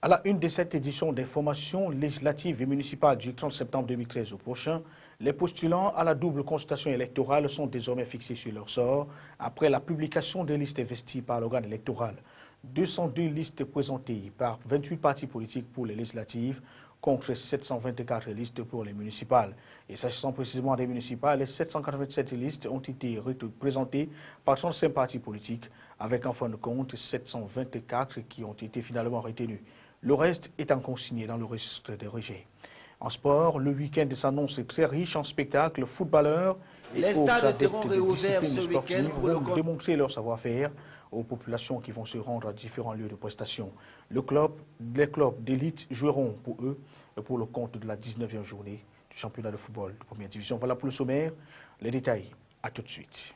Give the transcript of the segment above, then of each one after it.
À la une de cette édition d'information législative et municipale du 30 septembre 2013 au prochain, les postulants à la double consultation électorale sont désormais fixés sur leur sort après la publication des listes investies par l'organe électoral. 202 listes présentées par 28 partis politiques pour les législatives contre 724 listes pour les municipales. Et s'agissant précisément des municipales, les 787 listes ont été présentées par 35 partis politiques, avec en fin de compte 724 qui ont été finalement retenus. Le reste étant consigné dans le registre des rejets. En sport, le week-end s'annonce très riche en spectacles, footballeurs et les stades seront réouverts ce week-end pour vont démontrer leur savoir-faire aux populations qui vont se rendre à différents lieux de prestation. Les clubs d'élite joueront pour eux pour le compte de la 19e journée du championnat de football de première division. Voilà pour le sommaire. Les détails, à tout de suite.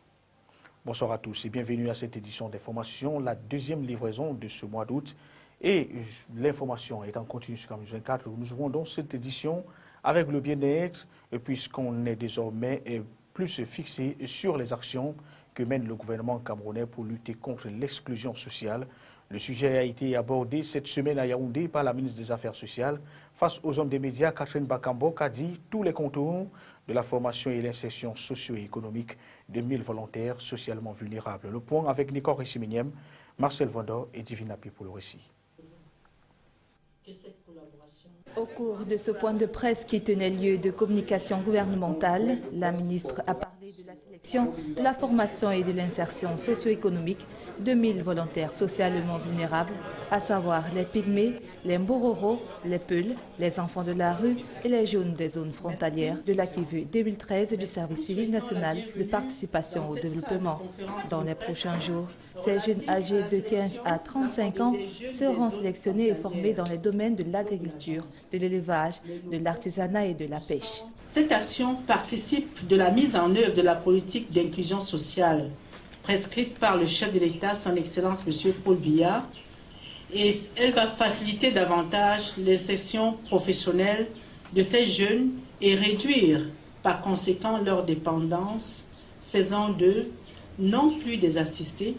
Bonsoir à tous et bienvenue à cette édition d'information, la deuxième livraison de ce mois d'août. Et l'information est en continu sur Camus 24. Nous ouvrons donc cette édition avec le bien-être, puisqu'on est désormais plus fixé sur les actions que mène le gouvernement camerounais pour lutter contre l'exclusion sociale. Le sujet a été abordé cette semaine à Yaoundé par la ministre des Affaires sociales. Face aux hommes des médias, Catherine Bakambok a dit tous les contours de la formation et l'insertion socio-économique de 1000 volontaires socialement vulnérables. Le point avec Nicole Rissiminième, Marcel Vendor et Divinapi pour le récit. Au cours de ce point de presse qui tenait lieu de communication gouvernementale, la ministre a parlé de la sélection, de la formation et de l'insertion socio-économique de 1000 volontaires socialement vulnérables, à savoir les pygmées, les mbororo, les peuls, les enfants de la rue et les jeunes des zones frontalières de l'AQV 2013 du service civil national de participation au développement. Dans les prochains jours, ces jeunes âgés de 15 à 35 ans seront sélectionnés et formés dans les domaines de l'agriculture, de l'élevage, de l'artisanat et de la pêche. Cette action participe de la mise en œuvre de la politique d'inclusion sociale prescrite par le chef de l'État, son Excellence M. Paul Biya, et elle va faciliter davantage l'insertion professionnelle de ces jeunes et réduire par conséquent leur dépendance, faisant d'eux non plus des assistés,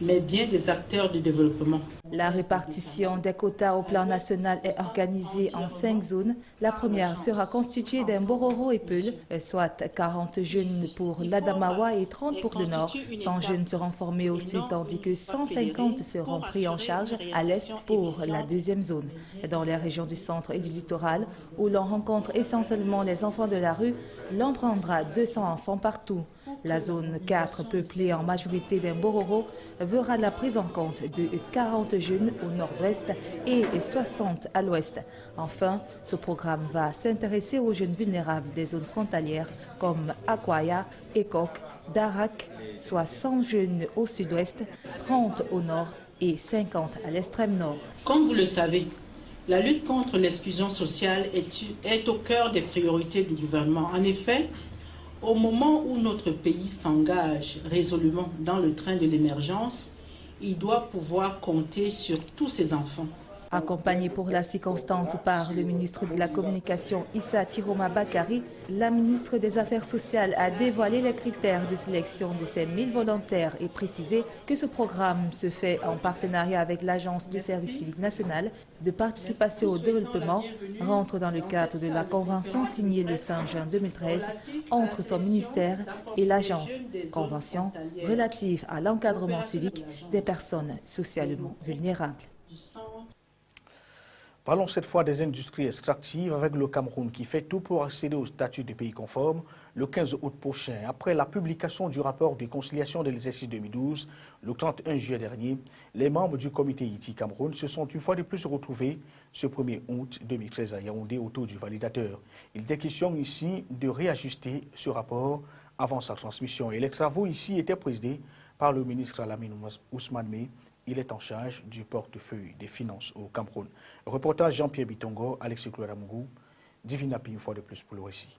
mais bien des acteurs du développement. La répartition des quotas au plan national est organisée en 5 zones. La première sera constituée d'un Bororo et Peul, soit 40 jeunes pour l'Adamawa et 30 pour le Nord. 100 jeunes seront formés au Sud, tandis que 150 seront pris en charge à l'Est pour la deuxième zone. Dans les régions du centre et du littoral, où l'on rencontre essentiellement les enfants de la rue, l'on prendra 200 enfants partout. La zone 4, peuplée en majorité d'un Bororo, verra la prise en compte de 40 jeunes au nord-ouest et 60 à l'ouest. Enfin, ce programme va s'intéresser aux jeunes vulnérables des zones frontalières comme Akwaya, Ekok, Darak, soit 100 jeunes au sud-ouest, 30 au nord et 50 à l'extrême nord. Comme vous le savez, la lutte contre l'exclusion sociale est au cœur des priorités du gouvernement. En effet, au moment où notre pays s'engage résolument dans le train de l'émergence, il doit pouvoir compter sur tous ses enfants. Accompagnée pour la circonstance par le ministre de la Communication Issa Tiroma Bakari, la ministre des Affaires sociales a dévoilé les critères de sélection de ces 1000 volontaires et précisé que ce programme se fait en partenariat avec l'Agence du service civique national de participation au développement, rentre dans le cadre de la convention signée le 5 juin 2013 entre son ministère et l'agence, convention relative à l'encadrement civique des personnes socialement vulnérables. Parlons cette fois des industries extractives avec le Cameroun qui fait tout pour accéder au statut de pays conforme le 15 août prochain. Après la publication du rapport de conciliation de l'exercice 2012, le 31 juillet dernier, les membres du comité ITI Cameroun se sont une fois de plus retrouvés ce 1er août 2013 à Yaoundé autour du validateur. Il était question ici de réajuster ce rapport avant sa transmission et les travaux ici étaient présidés par le ministre Alamine Ousmane Mey. Il est en charge du portefeuille des finances au Cameroun. Reportage Jean-Pierre Bitongo, Alexis Clodamougou, Divinapi une fois de plus pour le récit.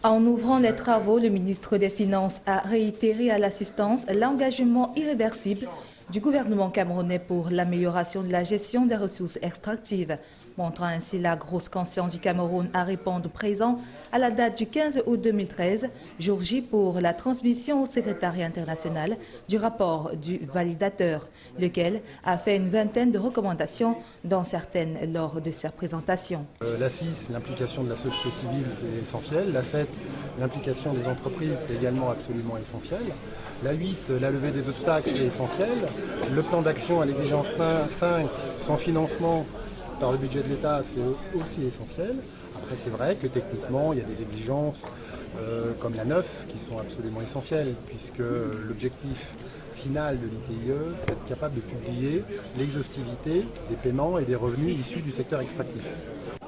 En ouvrant les travaux, le ministre des Finances a réitéré à l'assistance l'engagement irréversible du gouvernement camerounais pour l'amélioration de la gestion des ressources extractives. montrant ainsi la grosse conscience du Cameroun à répondre présent à la date du 15 août 2013, jour J pour la transmission au secrétariat international du rapport du validateur, lequel a fait une vingtaine de recommandations, dont certaines lors de sa présentation. La 6, l'implication de la société civile, c'est essentiel. La 7, l'implication des entreprises, c'est également absolument essentiel. La 8, la levée des obstacles, c'est essentiel. Le plan d'action à l'exigence 5, son financement par le budget de l'État, c'est aussi essentiel. Après, c'est vrai que techniquement, il y a des exigences comme la 9 qui sont absolument essentielles, puisque l'objectif final de l'ITIE, c'est être capable de publier l'exhaustivité des paiements et des revenus issus du secteur extractif.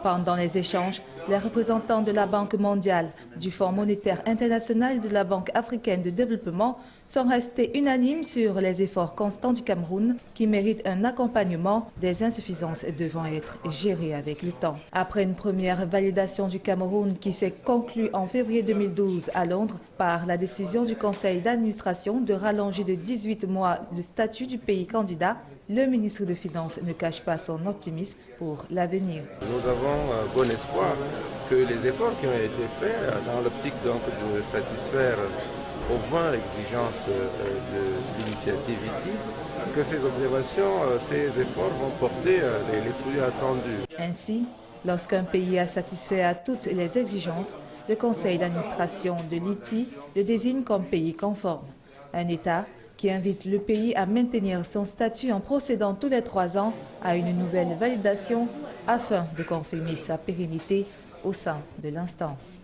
Pendant les échanges, les représentants de la Banque mondiale, du Fonds monétaire international et de la Banque africaine de développement sont restés unanimes sur les efforts constants du Cameroun qui méritent un accompagnement, des insuffisances devant être gérées avec le temps. Après une première validation du Cameroun qui s'est conclue en février 2012 à Londres par la décision du Conseil d'administration de rallonger de 18 mois le statut du pays candidat, le ministre des Finances ne cache pas son optimisme pour l'avenir. Nous avons bon espoir que les efforts qui ont été faits dans l'optique donc de satisfaire aux 20 exigences de l'initiative ITI, que ces observations, ces efforts vont porter les fruits attendus. Ainsi, lorsqu'un pays a satisfait à toutes les exigences, le conseil d'administration de l'ITI le désigne comme pays conforme. Un État qui invite le pays à maintenir son statut en procédant tous les 3 ans à une nouvelle validation afin de confirmer sa pérennité au sein de l'instance.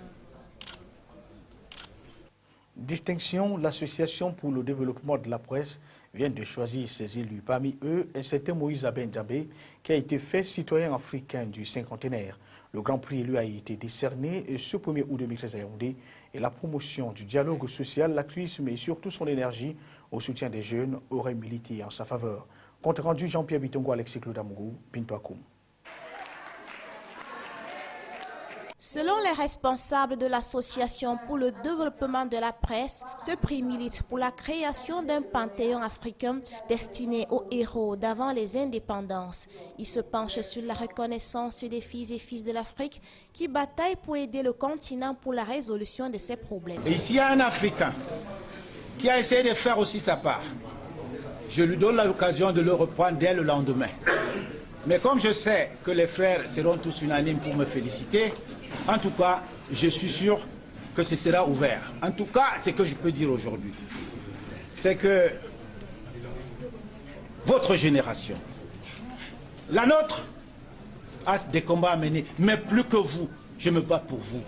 Distinction, l'Association pour le développement de la presse vient de choisir ses élus. Parmi eux, un certain Moïse Abendjabé, qui a été fait citoyen africain du cinquantenaire. Le Grand Prix lui a été décerné ce 1er août 2013 à Yaoundé et la promotion du dialogue social, l'activisme et surtout son énergie au soutien des jeunes aurait milité en sa faveur. Compte rendu Jean-Pierre Bitongo, Alexis Claude Amougou, Pinto Akoum. Selon les responsables de l'Association pour le développement de la presse, ce prix milite pour la création d'un panthéon africain destiné aux héros d'avant les indépendances. Il se penche sur la reconnaissance des filles et fils de l'Afrique qui bataillent pour aider le continent pour la résolution de ses problèmes. Et ici, il y a un Africain qui a essayé de faire aussi sa part. Je lui donne l'occasion de le reprendre dès le lendemain. Mais comme je sais que les frères seront tous unanimes pour me féliciter, en tout cas, je suis sûr que ce sera ouvert. En tout cas, ce que je peux dire aujourd'hui, c'est que votre génération, la nôtre, a des combats à mener, mais plus que vous, je me bats pour vous.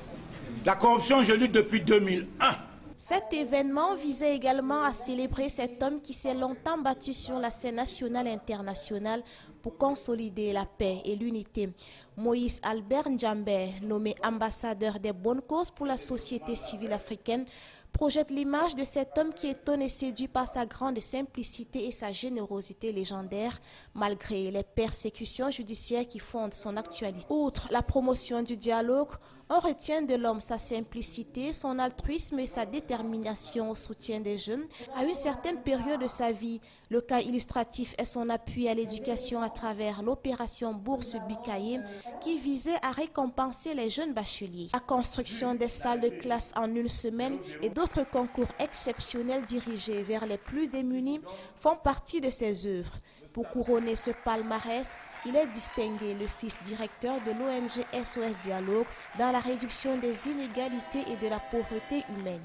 La corruption, je lutte depuis 2001. Cet événement visait également à célébrer cet homme qui s'est longtemps battu sur la scène nationale et internationale pour consolider la paix et l'unité. Moïse Albert Njambé, nommé ambassadeur des bonnes causes pour la société civile africaine, projette l'image de cet homme qui étonne et séduit par sa grande simplicité et sa générosité légendaire, malgré les persécutions judiciaires qui fondent son actualité. Outre la promotion du dialogue, on retient de l'homme sa simplicité, son altruisme et sa détermination au soutien des jeunes à une certaine période de sa vie. Le cas illustratif est son appui à l'éducation à travers l'opération Bourse Bikaye qui visait à récompenser les jeunes bacheliers. La construction des salles de classe en une semaine et d'autres concours exceptionnels dirigés vers les plus démunis font partie de ses œuvres. Pour couronner ce palmarès, il est distingué le fils directeur de l'ONG SOS Dialogue dans la réduction des inégalités et de la pauvreté humaine.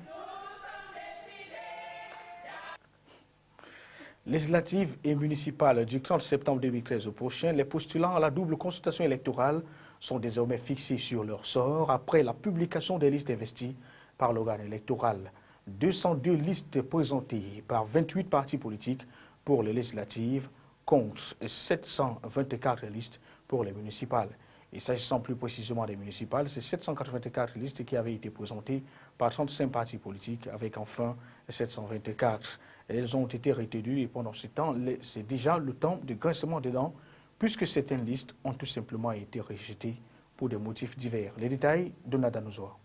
Législatives et municipales du 30 septembre 2013 au prochain, les postulants à la double consultation électorale sont désormais fixés sur leur sort après la publication des listes investies par l'organe électoral. 202 listes présentées par 28 partis politiques pour les législatives contre 724 listes pour les municipales. Et s'agissant plus précisément des municipales, c'est 784 listes qui avaient été présentées par 35 partis politiques avec enfin 724. Elles ont été retenues et pendant ce temps, c'est déjà le temps de grincement des dents puisque certaines listes ont tout simplement été rejetées pour des motifs divers. Les détails de Nada Nouzoua.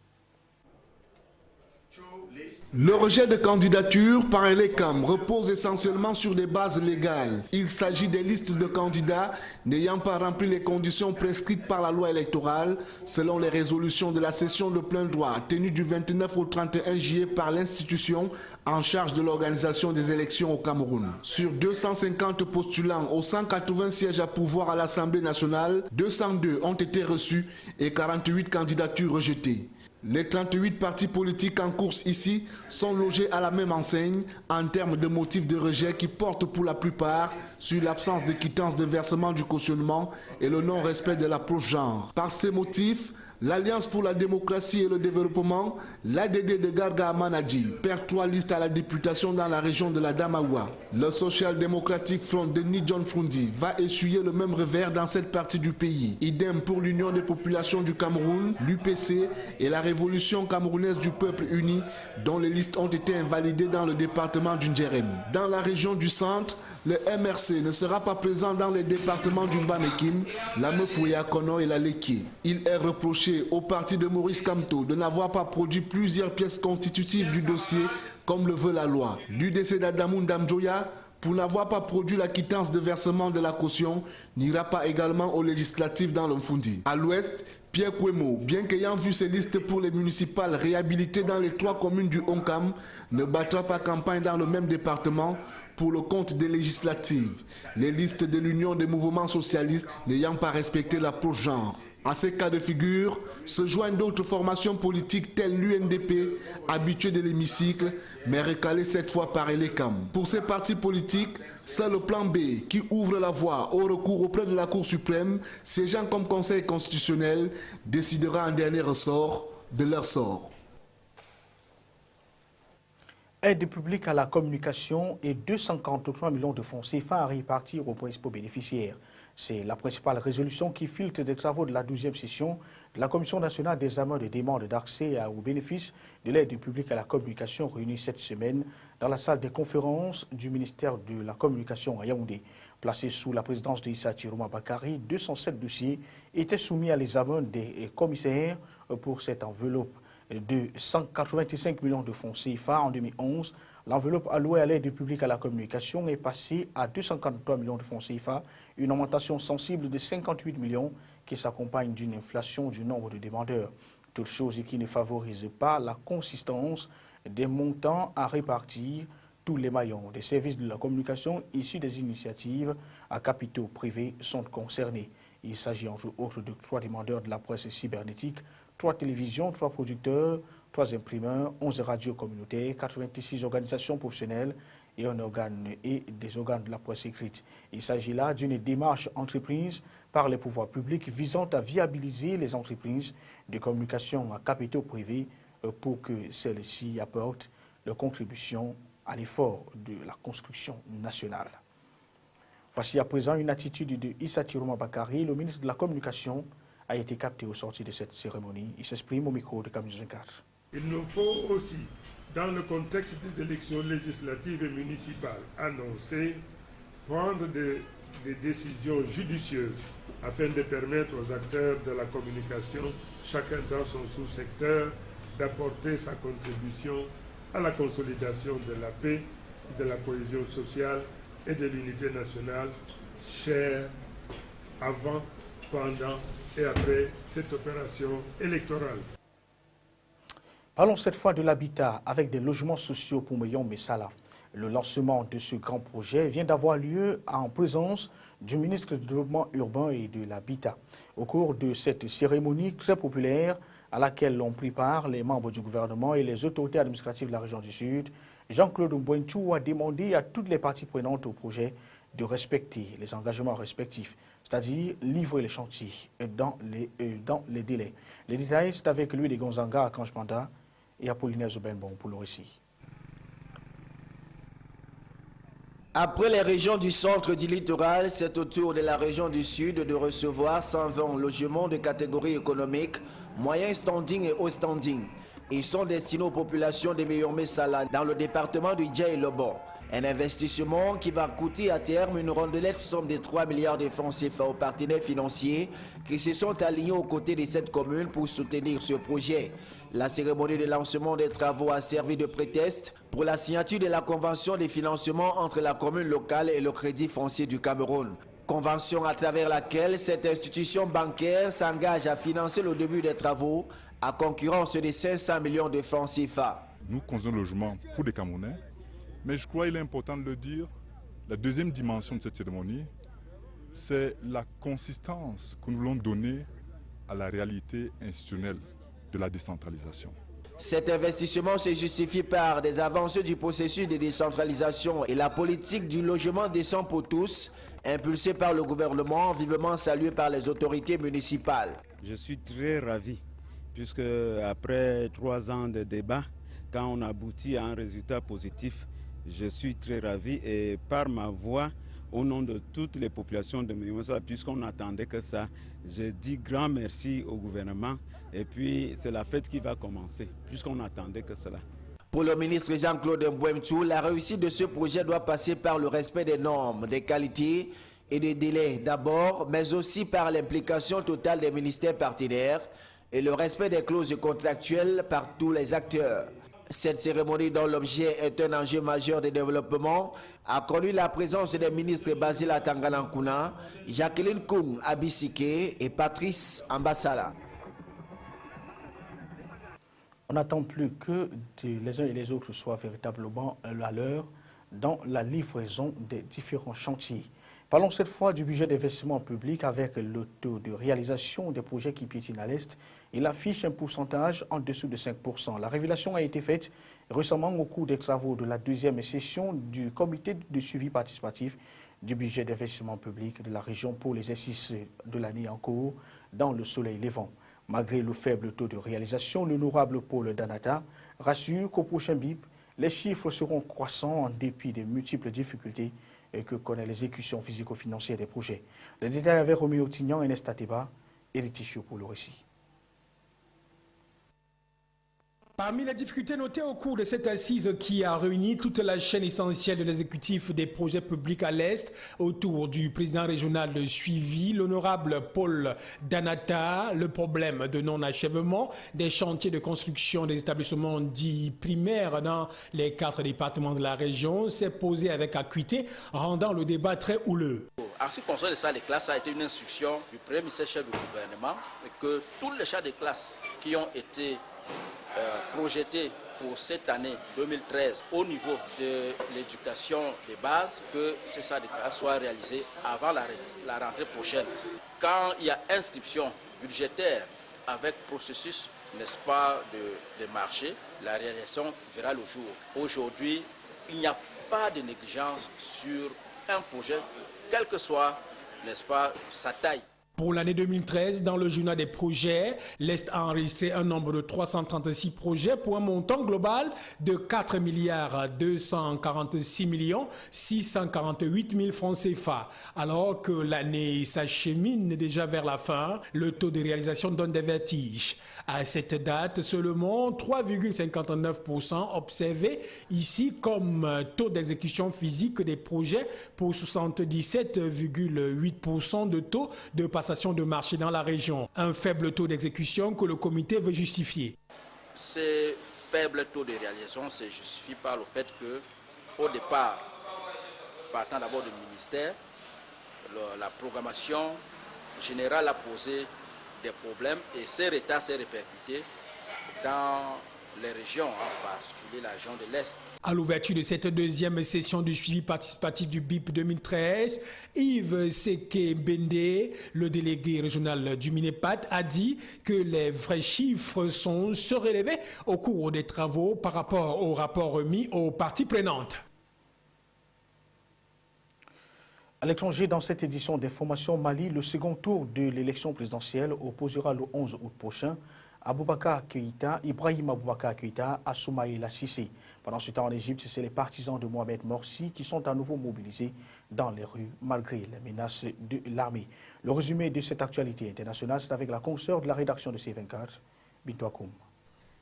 2 lists Le rejet de candidature par l'ECAM repose essentiellement sur des bases légales. Il s'agit des listes de candidats n'ayant pas rempli les conditions prescrites par la loi électorale selon les résolutions de la session de plein droit tenue du 29 au 31 juillet par l'institution en charge de l'organisation des élections au Cameroun. Sur 250 postulants aux 180 sièges à pouvoir à l'Assemblée nationale, 202 ont été reçus et 48 candidatures rejetées. Les 38 partis politiques en course ici sont logés à la même enseigne en termes de motifs de rejet qui portent pour la plupart sur l'absence de quittance de versement du cautionnement et le non-respect de l'approche genre. Par ces motifs, l'Alliance pour la démocratie et le développement, l'ADD de Garga Amanadji, perd 3 listes à la députation dans la région de la Damawa. Le Social Democratic Front de Nidjon Fundi va essuyer le même revers dans cette partie du pays. Idem pour l'Union des populations du Cameroun, l'UPC et la Révolution camerounaise du peuple uni, dont les listes ont été invalidées dans le département du Ndjerem. Dans la région du centre, le MRC ne sera pas présent dans les départements du Mbamekim, la Mefouya Kono et la Leki. Il est reproché au parti de Maurice Kamto de n'avoir pas produit plusieurs pièces constitutives du dossier comme le veut la loi. L'UDC d'Adamoun Damjoya, pour n'avoir pas produit la quittance de versement de la caution, n'ira pas également aux législatives dans le Mfundi. À l'ouest, Pierre Kouemo, bien qu'ayant vu ses listes pour les municipales réhabilitées dans les 3 communes du Onkam, ne battra pas campagne dans le même département pour le compte des législatives. Les listes de l'Union des mouvements socialistes n'ayant pas respecté l'approche genre. À ces cas de figure se joignent d'autres formations politiques telles l'UNDP, habituées de l'hémicycle, mais recalées cette fois par l'ECAM. Pour ces partis politiques, c'est le plan B qui ouvre la voie au recours auprès de la Cour suprême, siégeant comme Conseil constitutionnel, décidera en dernier ressort de leur sort. Aide publique à la communication et 243 millions de francs CFA à répartir aux principaux bénéficiaires. C'est la principale résolution qui filtre des travaux de la 12e session de la Commission nationale d'examen des demandes d'accès aux bénéfices de l'aide publique à la communication réunie cette semaine dans la salle des conférences du ministère de la Communication à Yaoundé. Placé sous la présidence de Issa Chiroma Bakari, 207 dossiers étaient soumis à l'examen des commissaires pour cette enveloppe de 185 millions de francs CFA en 2011. L'enveloppe allouée à l'aide publique à la communication est passée à 243 millions de francs CFA, une augmentation sensible de 58 millions qui s'accompagne d'une inflation du nombre de demandeurs. Toute chose qui ne favorise pas la consistance des montants à répartir. Tous les maillons des services de la communication issus des initiatives à capitaux privés sont concernés. Il s'agit entre autres de 3 demandeurs de la presse cybernétique, 3 télévisions, 3 producteurs, 3 imprimeurs, 11 radios communautaires, 86 organisations professionnelles et des organes de la presse écrite. Il s'agit là d'une démarche entreprise par les pouvoirs publics visant à viabiliser les entreprises de communication à capitaux privés pour que celles-ci apportent leur contribution à l'effort de la construction nationale. Voici à présent une attitude de Issa Chiroma Bakari, le ministre de la Communication, a été capté au sortir de cette cérémonie. Il s'exprime au micro de Camille 24. Il nous faut aussi, dans le contexte des élections législatives et municipales annoncées, prendre des décisions judicieuses afin de permettre aux acteurs de la communication, chacun dans son sous-secteur, d'apporter sa contribution à la consolidation de la paix, de la cohésion sociale et de l'unité nationale, chère avant, pendant et après cette opération électorale. Parlons cette fois de l'habitat avec des logements sociaux pour Meyon Messala. Le lancement de ce grand projet vient d'avoir lieu en présence du ministre du Développement urbain et de l'Habitat. Au cours de cette cérémonie très populaire à laquelle ont pris part les membres du gouvernement et les autorités administratives de la région du Sud, Jean-Claude Mbouenchou a demandé à toutes les parties prenantes au projet de respecter les engagements respectifs, c'est-à-dire livrer les chantiers dans les délais. Les détails, c'est avec lui de Gonzanga à Kanjbanda et Apollinaire Zobenbon pour le récit. Après les régions du centre du littoral, c'est au tour de la région du sud de recevoir 120 logements de catégorie économique, moyen standing et haut standing. Ils sont destinés aux populations de Meyon Messala dans le département du Dja et Lobon. Un investissement qui va coûter à terme une rondelette somme de 3 milliards de francs CFA aux partenaires financiers qui se sont alignés aux côtés de cette commune pour soutenir ce projet. La cérémonie de lancement des travaux a servi de prétexte pour la signature de la convention de financement entre la commune locale et le Crédit foncier du Cameroun. Convention à travers laquelle cette institution bancaire s'engage à financer le début des travaux à concurrence de 500 millions de francs CFA. Nous construisons le logement pour les Camerounais, mais je crois qu'il est important de le dire, la deuxième dimension de cette cérémonie, c'est la consistance que nous voulons donner à la réalité institutionnelle de la décentralisation. Cet investissement se justifie par des avancées du processus de décentralisation et la politique du logement décent pour tous, impulsée par le gouvernement, vivement saluée par les autorités municipales. Je suis très ravi, puisque après 3 ans de débat, quand on aboutit à un résultat positif, je suis très ravi et par ma voix, au nom de toutes les populations de Mimosa, puisqu'on n'attendait que ça, je dis grand merci au gouvernement et puis c'est la fête qui va commencer, puisqu'on n'attendait que cela. Pour le ministre Jean-Claude Mbouemtou, la réussite de ce projet doit passer par le respect des normes, des qualités et des délais d'abord, mais aussi par l'implication totale des ministères partenaires et le respect des clauses contractuelles par tous les acteurs. Cette cérémonie dont l'objet est un enjeu majeur de développement a connu la présence des ministres Basile Atanganankuna, Jacqueline Koum Abisike et Patrice Ambassala. On n'attend plus que les uns et les autres soient véritablement à l'heure dans la livraison des différents chantiers. Parlons cette fois du budget d'investissement public avec le taux de réalisation des projets qui piétinent à l'Est. Il affiche un pourcentage en dessous de 5%. La révélation a été faite récemment au cours des travaux de la deuxième session du comité de suivi participatif du budget d'investissement public de la région pour l'exercice de l'année en cours dans le soleil levant. Malgré le faible taux de réalisation, l'honorable Paul Danata rassure qu'au prochain BIP, les chiffres seront croissants en dépit des multiples difficultés et que connaît l'exécution physico-financière des projets. Les détails avec Roméo Tignan et Nesta Teba et Letichio pour le récit. Parmi les difficultés notées au cours de cette assise qui a réuni toute la chaîne essentielle de l'exécutif des projets publics à l'Est autour du président régional de suivi, l'honorable Paul Danata, le problème de non-achèvement des chantiers de construction des établissements dits primaires dans les 4 départements de la région s'est posé avec acuité, rendant le débat très houleux. En ce qui concerne les salles de classe, ça a été une instruction du premier ministre chef du gouvernement que tous les salles de classe qui ont été projeté pour cette année 2013 au niveau de l'éducation de base, que ces salles de classe soient réalisées avant la rentrée prochaine. Quand il y a inscription budgétaire avec processus, n'est-ce pas, de marché, la réalisation verra le jour. Aujourd'hui, il n'y a pas de négligence sur un projet, quelle que soit, n'est-ce pas, sa taille. Pour l'année 2013, dans le journal des projets, l'Est a enregistré un nombre de 336 projets pour un montant global de 4 246 648 000 francs CFA. Alors que l'année s'achemine déjà vers la fin, le taux de réalisation donne des vertiges. À cette date, seulement 3,59% observés ici comme taux d'exécution physique des projets pour 77,8% de taux de passation de marché dans la région. Un faible taux d'exécution que le comité veut justifier. Ces faibles taux de réalisation se justifient par le fait que, au départ, partant d'abord du ministère, la programmation générale a posé des problèmes et ces retards s'est répercuté dans les régions, en particulier la région de l'Est. À l'ouverture de cette deuxième session du suivi participatif du BIP 2013, Yves Seke Bende, le délégué régional du Minepat, a dit que les vrais chiffres sont surélevés au cours des travaux par rapport au rapport remis aux parties prenantes. À l'étranger, dans cette édition d'Information Mali, le second tour de l'élection présidentielle opposera le 11 août prochain Ibrahim Aboubakar Keïta à Soumaïla Sissé. Pendant ce temps en Égypte, c'est les partisans de Mohamed Morsi qui sont à nouveau mobilisés dans les rues malgré les menaces de l'armée. Le résumé de cette actualité internationale, c'est avec la consoeur de la rédaction de C24, Bintou Akoum.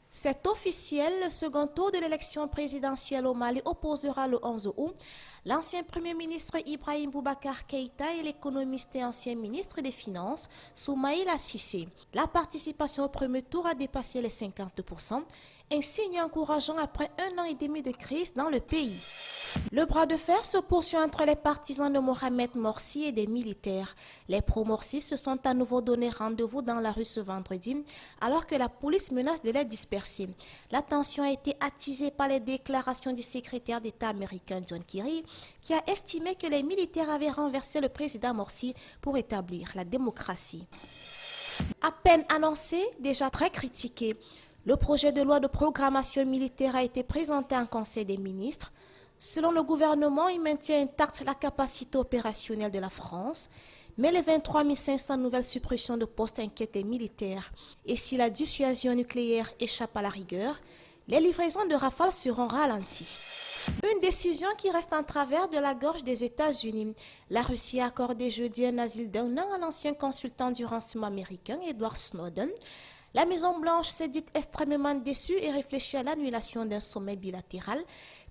C'est officiel, le second tour de l'élection présidentielle au Mali opposera le 11 août l'ancien Premier ministre Ibrahim Boubacar Keïta et l'économiste et ancien ministre des Finances Soumaïla Cissé. La participation au premier tour a dépassé les 50%, un signe encourageant après 1 an et demi de crise dans le pays. Le bras de fer se poursuit entre les partisans de Mohamed Morsi et des militaires. Les pro-Morsi se sont à nouveau donné rendez-vous dans la rue ce vendredi, alors que la police menace de les disperser. La tension a été attisée par les déclarations du secrétaire d'État américain John Kerry, qui a estimé que les militaires avaient renversé le président Morsi pour établir la démocratie. À peine annoncé, déjà très critiqué, le projet de loi de programmation militaire a été présenté en Conseil des ministres. Selon le gouvernement, il maintient intacte la capacité opérationnelle de la France, mais les 23 500 nouvelles suppressions de postes inquiètent les militaires. Et si la dissuasion nucléaire échappe à la rigueur, les livraisons de Rafale seront ralenties. Une décision qui reste en travers de la gorge des États-Unis. La Russie a accordé jeudi un asile d'1 an à l'ancien consultant du renseignement américain, Edward Snowden. La Maison-Blanche s'est dite extrêmement déçue et réfléchit à l'annulation d'un sommet bilatéral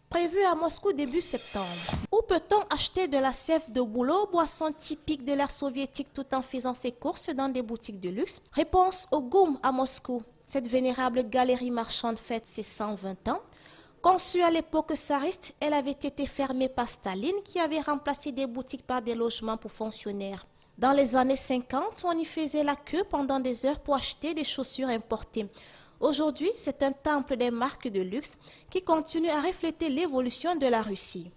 prévu à Moscou début septembre. Où peut-on acheter de la sève de bouleau, boisson typique de l'ère soviétique, tout en faisant ses courses dans des boutiques de luxe? Réponse au GUM à Moscou. Cette vénérable galerie marchande fête ses 120 ans. Conçue à l'époque tsariste, elle avait été fermée par Staline qui avait remplacé des boutiques par des logements pour fonctionnaires. Dans les années 50, on y faisait la queue pendant des heures pour acheter des chaussures importées. Aujourd'hui, c'est un temple des marques de luxe qui continue à refléter l'évolution de la Russie.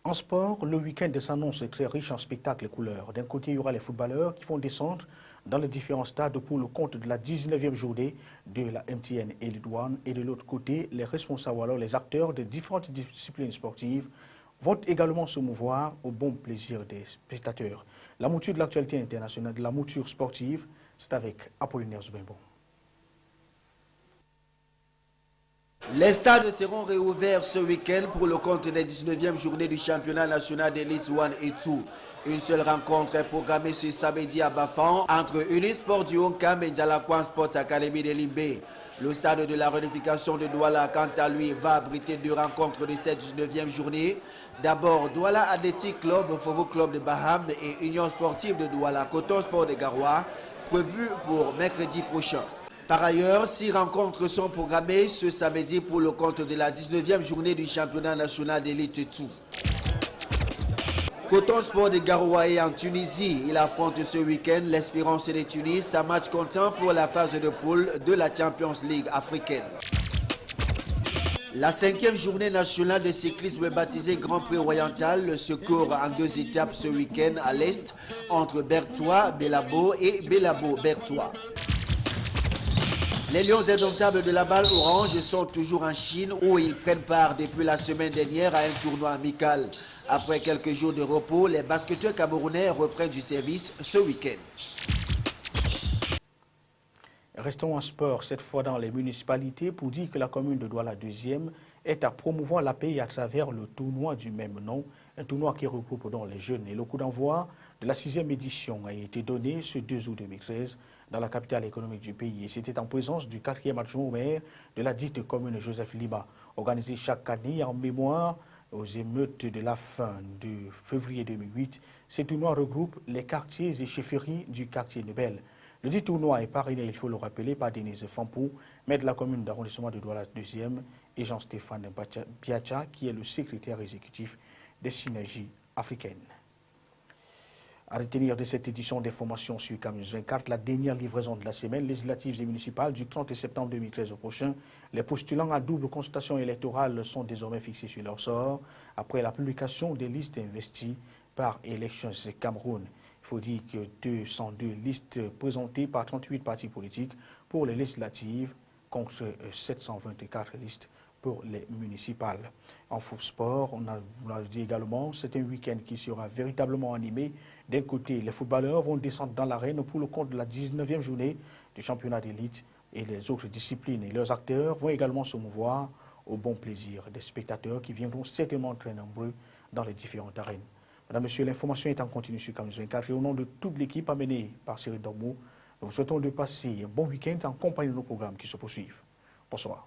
En sport, le week-end s'annonce très riche en spectacles et couleurs. D'un côté, il y aura les footballeurs qui vont descendre dans les différents stades pour le compte de la 19e journée de la MTN et les douanes. Et de l'autre côté, les responsables, alors les acteurs de différentes disciplines sportives vont également se mouvoir au bon plaisir des spectateurs. La mouture de l'actualité internationale, de la mouture sportive, c'est avec Apollinaire Zoubenbon. Les stades seront réouverts ce week-end pour le compte des 19e journées du championnat national d'élite 1 et 2. Une seule rencontre est programmée ce samedi à Bafan entre Unisport du Honkam et Djalakwan Sport Academy de Limbé. Le stade de la réunification de Douala, quant à lui, va abriter 2 rencontres de cette 19e journée. D'abord, Douala Athletic Club, Fovo Club de Baham et Union Sportive de Douala, Coton Sport de Garoua, prévu pour mercredi prochain. Par ailleurs, 6 rencontres sont programmées ce samedi pour le compte de la 19e journée du championnat national d'élite 2. Coton Sport de Garoua est en Tunisie. Il affronte ce week-end l'Espérance de Tunis, un match comptant pour la phase de poule de la Champions League africaine. La 5e journée nationale de cyclisme baptisée Grand Prix Oriental se court en 2 étapes ce week-end à l'est entre Bertois-Belabo et Belabo-Bertois. Les Lions indomptables de la balle orange sont toujours en Chine où ils prennent part depuis la semaine dernière à un tournoi amical. Après quelques jours de repos, les basketteurs camerounais reprennent du service ce week-end. Restons en sport, cette fois dans les municipalités, pour dire que la commune de Douala 2e est à promouvoir la paix à travers le tournoi du même nom, un tournoi qui regroupe donc les jeunes. Et le coup d'envoi de la 6e édition a été donné ce 2 août 2013 dans la capitale économique du pays. Et c'était en présence du 4e adjoint au maire de la dite commune Joseph Lima, organisé chaque année en mémoire aux émeutes de la fin de février 2008. Ce tournoi regroupe les quartiers et chefferies du quartier Nebel. Le dit tournoi est parrainé, il faut le rappeler, par Denise Fampou, maire de la commune d'arrondissement de Douala 2e, et Jean-Stéphane Biacha, qui est le secrétaire exécutif des synergies africaines. À retenir de cette édition d'information sur Camus 24, la dernière livraison de la semaine législative et municipale du 30 septembre 2013 au prochain, les postulants à double consultation électorale sont désormais fixés sur leur sort après la publication des listes investies par Elections Cameroun. Il faut dire que 202 listes présentées par 38 partis politiques pour les législatives contre 724 listes pour les municipales. En foot sport, on l'a dit également, c'est un week-end qui sera véritablement animé. D'un côté, les footballeurs vont descendre dans l'arène pour le compte de la 19e journée du championnat d'élite et les autres disciplines et leurs acteurs vont également se mouvoir au bon plaisir des spectateurs qui viendront certainement très nombreux dans les différentes arènes. Madame, Monsieur, l'information est en continu sur Camus 24 et au nom de toute l'équipe amenée par Cyril Dormou, Nous vous souhaitons de passer un bon week-end en compagnie de nos programmes qui se poursuivent. Bonsoir.